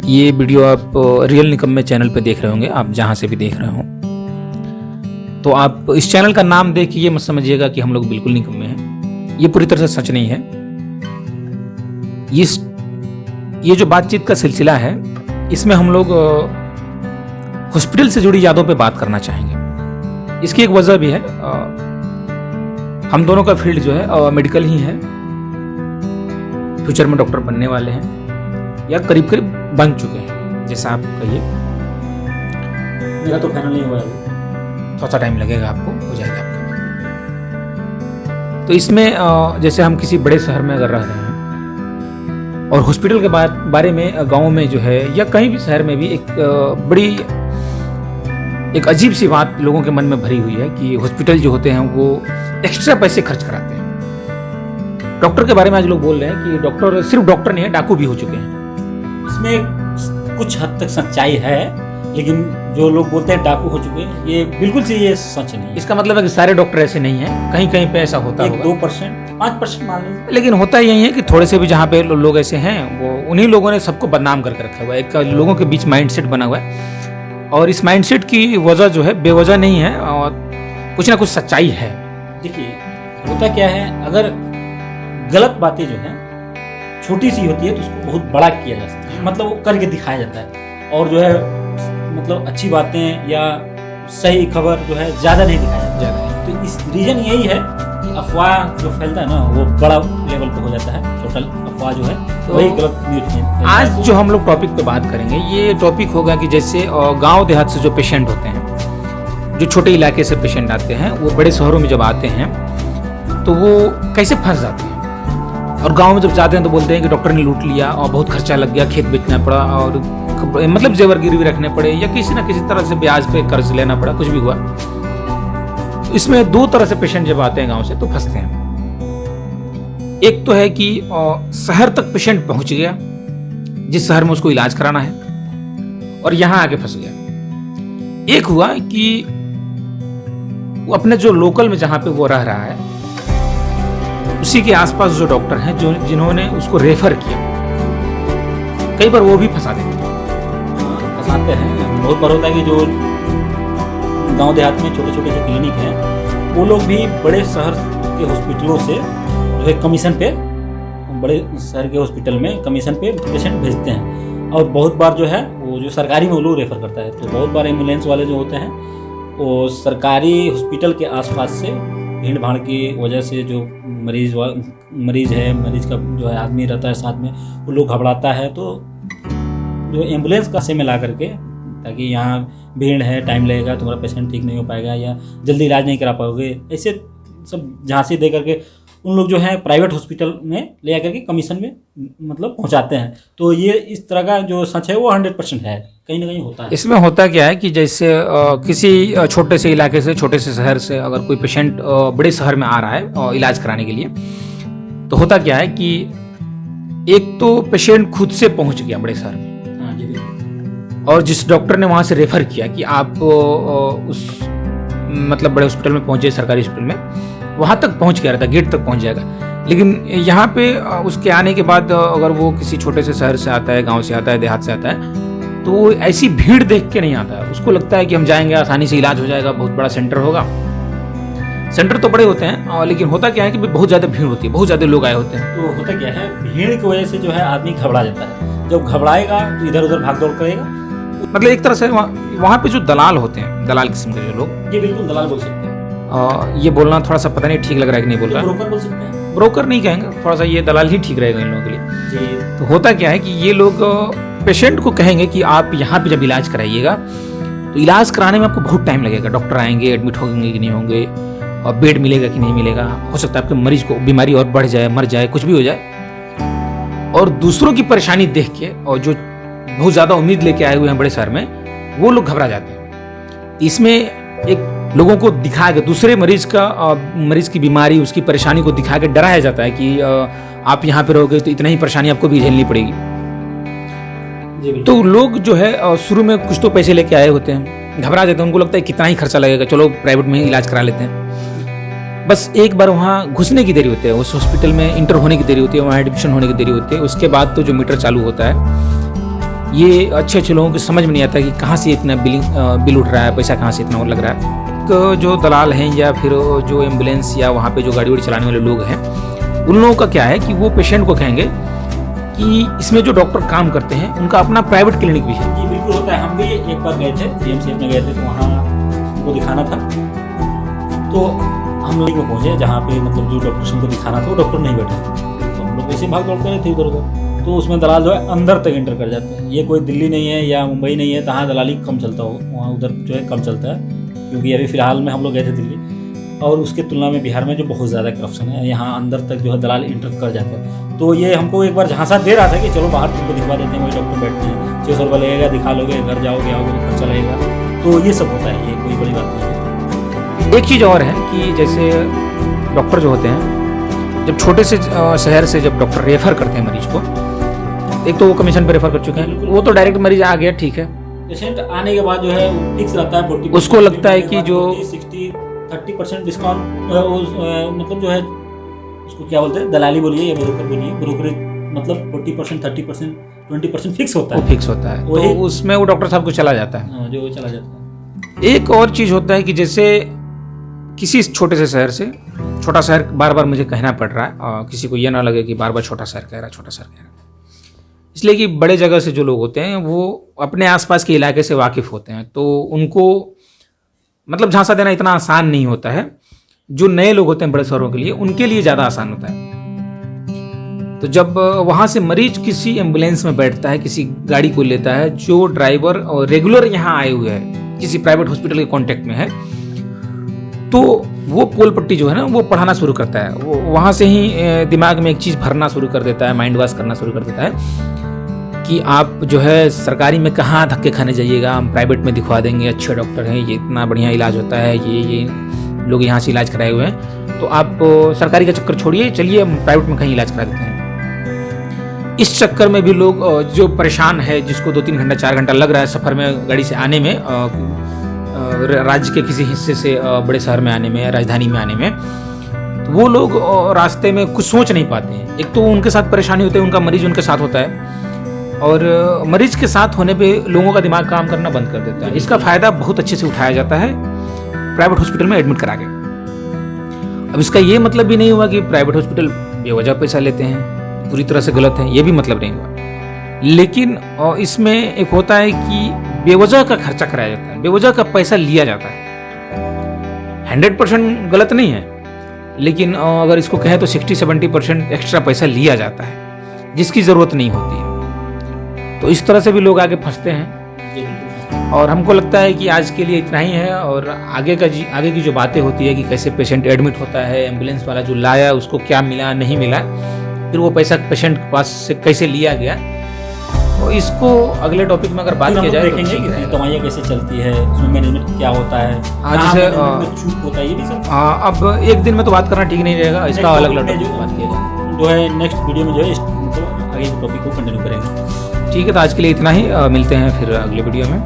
ये वीडियो आप रियल निकम्मे चैनल पे देख रहे होंगे, आप जहाँ से भी देख रहे हो। तो आप इस चैनल का नाम देख के ये मत समझिएगा कि हम लोग बिल्कुल निकम्मे हैं। ये पूरी तरह से सच नहीं है। ये जो बातचीत का सिलसिला है, इसमें हम लोग हॉस्पिटल से जुड़ी यादों पे बात करना चाहेंगे। इसकी एक वजह भी है, हम दोनों का फील्ड जो है मेडिकल ही है। फ्यूचर में डॉक्टर बनने वाले हैं या करीब करीब बन चुके हैं, जैसा आप कहिए। मेरा तो फाइनल नहीं हुआ है, थोड़ा सा टाइम लगेगा, आपको हो जाएगा आपका। तो इसमें जैसे हम किसी बड़े शहर में अगर रह रहे हैं और हॉस्पिटल के बारे में गांव में जो है या कहीं भी शहर में भी एक अजीब सी बात लोगों के मन में भरी हुई है कि हॉस्पिटल जो होते हैं वो एक्स्ट्रा पैसे खर्च कराते हैं। डॉक्टर के बारे में आज लोग बोल रहे हैं कि डॉक्टर सिर्फ डॉक्टर नहीं है, डाकू भी हो चुके हैं। इसमें कुछ हद तक सच्चाई है, लेकिन जो लोग बोलते हैं डाकू हो चुके हैं, ये बिल्कुल से ये सच नहीं है। इसका मतलब है कि सारे डॉक्टर ऐसे नहीं हैं, कहीं कहीं पे ऐसा होता होगा। 2%, 5% मान लीजिए। लेकिन होता यही है कि थोड़े से भी जहाँ पे लोग ऐसे हैं, वो उन्हीं लोगों ने सबको बदनाम करके रखा हुआ है। एक लोगों के बीच माइंडसेट बना हुआ है, और इस माइंडसेट की वजह जो है बेवजह नहीं है, और कुछ ना कुछ सच्चाई है। देखिए होता क्या है, अगर गलत बातें जो है छोटी सी होती है तो उसको बहुत बड़ा किया जा सकता है, मतलब वो करके दिखाया जाता है। और जो है मतलब अच्छी बातें या सही खबर जो है ज़्यादा नहीं दिखाया जाता है। तो इस रीज़न यही है कि अफवाह जो फैलता है ना, वो बड़ा लेवल पे हो जाता है। टोटल अफवाह जो है तो वही गलत न्यूज़ है। आज जो हम लोग टॉपिक पे बात करेंगे, ये टॉपिक होगा कि जैसे गांव देहात से जो पेशेंट होते हैं, जो छोटे इलाके से पेशेंट आते हैं, वो बड़े शहरों में जब आते हैं तो वो कैसे फंस जाते हैं। और गांव में जब जाते हैं तो बोलते हैं कि डॉक्टर ने लूट लिया और बहुत खर्चा लग गया, खेत बेचना पड़ा, और मतलब जेवर गिरवी रखने पड़े, या किसी ना किसी तरह से ब्याज पे कर्ज लेना पड़ा, कुछ भी हुआ। तो इसमें दो तरह से पेशेंट जब आते हैं गांव से तो फंसते हैं। एक तो है कि शहर तक पेशेंट पहुंच गया, जिस शहर में उसको इलाज कराना है, और यहां आके फंस गया। एक हुआ कि वो अपने जो लोकल में जहां पे वो रह रहा है, उसी के आसपास जो डॉक्टर हैं जिन्होंने उसको रेफर किया, कई बार वो भी फंसाते हैं। बहुत बार होता है कि जो गांव देहात में छोटे छोटे जो क्लिनिक हैं, वो लोग भी बड़े शहर के हॉस्पिटलों से जो है कमीशन पे, बड़े शहर के हॉस्पिटल में कमीशन पे पेशेंट भेजते हैं। और बहुत बार जो है वो जो सरकारी में वो लोग रेफर करता है। तो बहुत बार एम्बुलेंस वाले जो होते हैं वो सरकारी हॉस्पिटल के आसपास से भीड़ भाड़ की वजह से जो मरीज है, मरीज का जो है आदमी रहता है साथ में, वो लोग घबराता है, तो जो एम्बुलेंस का से मिला करके, ताकि यहाँ भीड़ है, टाइम लगेगा, तुम्हारा पेशेंट ठीक नहीं हो पाएगा या जल्दी इलाज नहीं करा पाओगे, ऐसे सब झांसी दे करके उन लोग जो है प्राइवेट हॉस्पिटल में ले जाकर के कमीशन में मतलब पहुँचाते हैं। तो ये इस तरह का जो सच है वो 100% है, कहीं ना कहीं होता है। इसमें होता क्या है कि जैसे किसी छोटे से इलाके से, छोटे से शहर से अगर कोई पेशेंट बड़े शहर में आ रहा है इलाज कराने के लिए, तो होता क्या है कि एक तो पेशेंट खुद से पहुंच गया बड़े शहर में, और जिस डॉक्टर ने वहां से रेफर किया कि आप उस मतलब बड़े हॉस्पिटल में पहुंचे, सरकारी हॉस्पिटल में, वहां तक पहुंच गया रहता, गेट तक पहुंच जाएगा। लेकिन यहाँ पे उसके आने के बाद अगर वो किसी छोटे से शहर से आता है, गांव से आता है, देहात से आता है, तो वो ऐसी भीड़ देख के नहीं आता है। उसको लगता है कि हम जाएंगे, आसानी से इलाज हो जाएगा, बहुत बड़ा सेंटर होगा। सेंटर तो बड़े होते हैं, लेकिन होता क्या है कि बहुत ज्यादा भीड़ होती है, बहुत ज्यादा लोग आए होते हैं। तो होता क्या है, भीड़ की वजह से जो है आदमी घबरा जाता है। जब घबराएगा तो इधर उधर भाग दौड़ करेगा। मतलब एक तरह से वहाँ पे जो दलाल होते हैं, दलाल किस्म के जो लोग, ये बिल्कुल दलाल बोल सकते हैं। ये बोलना थोड़ा सा पता नहीं ठीक लग रहा है कि नहीं बोल रहा, ब्रोकर बोल सकते हैं। ब्रोकर नहीं कहेंगे, थोड़ा सा ये दलाल ही ठीक रहेगा इन लोगों के लिए। तो होता क्या है कि ये लोग पेशेंट को कहेंगे कि आप यहाँ पे जब इलाज कराइएगा तो इलाज कराने में आपको बहुत टाइम लगेगा, डॉक्टर आएंगे, एडमिट होंगे कि नहीं होंगे, और बेड मिलेगा कि नहीं मिलेगा, हो सकता है आपके मरीज को बीमारी और बढ़ जाए, मर जाए, कुछ भी हो जाए। और दूसरों की परेशानी देख के, और जो बहुत ज्यादा उम्मीद लेके आए हुए हैं बड़े शहर में, वो लोग घबरा जाते हैं। इसमें एक लोगों को दिखा के दूसरे मरीज की बीमारी, उसकी परेशानी को दिखा के डराया जाता है कि आप यहाँ पे रहोगे तो इतना ही परेशानी आपको भी झेलनी पड़ेगी। तो लोग जो है शुरू में कुछ तो पैसे लेके आए होते हैं, घबरा जाते हैं, उनको लगता है कितना ही खर्चा लगेगा, चलो प्राइवेट में ही इलाज करा लेते हैं। बस एक बार वहाँ घुसने की देरी होती है, उस हॉस्पिटल में इंटर होने की देरी होती है, वहाँ एडमिशन होने की देरी होती है, उसके बाद तो जो मीटर चालू होता है ये अच्छे अच्छे लोगों को समझ में नहीं आता कि कहाँ से इतना बिल उठ रहा है, पैसा कहाँ से इतना और लग रहा है। तो जो दलाल हैं या फिर जो एम्बुलेंस या वहाँ पे जो गाड़ी वाड़ी चलाने वाले लोग हैं, उन लोगों का क्या है कि वो पेशेंट को कहेंगे कि इसमें जो डॉक्टर काम करते हैं उनका अपना प्राइवेट क्लिनिक भी है। जी बिल्कुल होता है। हम भी एक बार गए थे, DMCH में गए थे, तो वहाँ उनको दिखाना था। तो हम लोग में पहुँचे जहाँ पे मतलब जो डॉक्टर से उनको दिखाना था वो डॉक्टर नहीं बैठा, तो हम लोग ऐसे भाग दौड़ कर रहे थे इधर उधर। तो उसमें दलाल जो है अंदर तक एंटर कर जाते हैं। ये कोई दिल्ली नहीं है या मुंबई नहीं है, तहाँ दलाली कम चलता हो, वहाँ उधर जो है कम चलता है। क्योंकि अभी फ़िलहाल में हम लोग गए थे दिल्ली, और उसके तुलना में बिहार में जो बहुत ज़्यादा करप्शन है, यहाँ अंदर तक जो है दलाल एंटर कर जाते हैं। तो ये हमको एक बार झांसा दे रहा था कि चलो बाहर तुमको दिखवा देते हैं, वही डॉक्टर बैठते हैं, 600 रुपये लगेगा, दिखा लोगे, घर जाओगे आओगे, खर्चा लगेगा। तो ये सब होता है, ये कोई बड़ी बात नहीं है। एक चीज़ और है कि जैसे डॉक्टर जो होते हैं, जब छोटे से शहर से जब डॉक्टर रेफर करते हैं मरीज को, एक तो वो कमीशन पे रेफर कर चुके हैं, वो तो डायरेक्ट मरीज आ गया, ठीक है। पेशेंट आने के बाद जो है फिक्स रहता है 40%, उसको लगता है कि जो 60-30% डिस्काउंट, मतलब जो है उसको क्या बोलते हैं, दलाली बोलिए या ब्रोकर बोलिए, ब्रोकरेज मतलब 40%, 30%, 20% फिक्स होता है। वो फिक्स होता है, तो उसमें वो डॉक्टर साहब को चला जाता है, जो चला जाता है। एक और चीज़ होता है कि जैसे किसी छोटे से शहर से, छोटा शहर बार बार मुझे कहना पड़ रहा है, और किसी को ये ना लगे कि बार बार छोटा शहर कह रहा है, छोटा शहर कह रहा है, इसलिए कि बड़े जगह से जो लोग होते हैं वो अपने आसपास के इलाके से वाकिफ़ होते हैं, तो उनको मतलब झांसा देना इतना आसान नहीं होता है। जो नए लोग होते हैं बड़े शहरों के लिए, उनके लिए ज़्यादा आसान होता है। तो जब वहाँ से मरीज किसी एम्बुलेंस में बैठता है, किसी गाड़ी को लेता है, जो ड्राइवर और रेगुलर यहाँ आए हुए हैं, किसी प्राइवेट हॉस्पिटल के कॉन्टेक्ट में है, तो वो पोल पट्टी जो है ना वो पढ़ाना शुरू करता है। वो वहाँ से ही दिमाग में एक चीज़ भरना शुरू कर देता है, माइंड वॉश करना शुरू कर देता है कि आप जो है सरकारी में कहाँ धक्के खाने जाइएगा, हम प्राइवेट में दिखवा देंगे, अच्छे डॉक्टर हैं, ये इतना बढ़िया इलाज होता है, ये लोग यहाँ से इलाज कराए हुए हैं, तो आप सरकारी का चक्कर छोड़िए, चलिए हम प्राइवेट में कहीं इलाज करा देते हैं। इस चक्कर में भी लोग जो परेशान है, जिसको 2-3 घंटा 4 घंटा लग रहा है सफ़र में गाड़ी से आने में, राज्य के किसी हिस्से से बड़े शहर में आने में, राजधानी में आने में, तो वो लोग रास्ते में कुछ सोच नहीं पाते हैं। एक तो उनके साथ परेशानी होती है, उनका मरीज उनके साथ होता है, और मरीज के साथ होने पे लोगों का दिमाग काम करना बंद कर देता है। इसका फ़ायदा बहुत अच्छे से उठाया जाता है प्राइवेट हॉस्पिटल में एडमिट करा के। अब इसका ये मतलब भी नहीं हुआ कि प्राइवेट हॉस्पिटल बेवजह पैसा लेते हैं, पूरी तरह से गलत है, ये भी मतलब नहीं हुआ। लेकिन इसमें एक होता है कि बेवजह का खर्चा कराया जाता है, बेवजह का पैसा लिया जाता है। 100% गलत नहीं है, लेकिन अगर इसको कहें तो 60-70% एक्स्ट्रा पैसा लिया जाता है, जिसकी ज़रूरत नहीं होती है। तो इस तरह से भी लोग आगे फंसते हैं, और हमको लगता है कि आज के लिए इतना ही है। और आगे की जो बातें होती है कि कैसे पेशेंट एडमिट होता है, एम्बुलेंस वाला जो लाया उसको क्या मिला नहीं मिला, फिर वो पैसा पेशेंट के पास से कैसे लिया गया, तो इसको अगले टॉपिक में अगर बात की जाए तो देखेंगे कि दवाइयाँ कैसे चलती है, उसमें मैनेजमेंट क्या होता है, जैसे छूट होता है, ये भी सब। अब एक दिन में तो बात करना ठीक नहीं रहेगा, इसका अलग अलग टॉपिक बात किया जाए, जो है नेक्स्ट वीडियो में जो है तो आगे टॉपिक को कंटिन्यू करेंगे। ठीक है, तो आज के लिए इतना ही, मिलते हैं फिर अगले वीडियो में।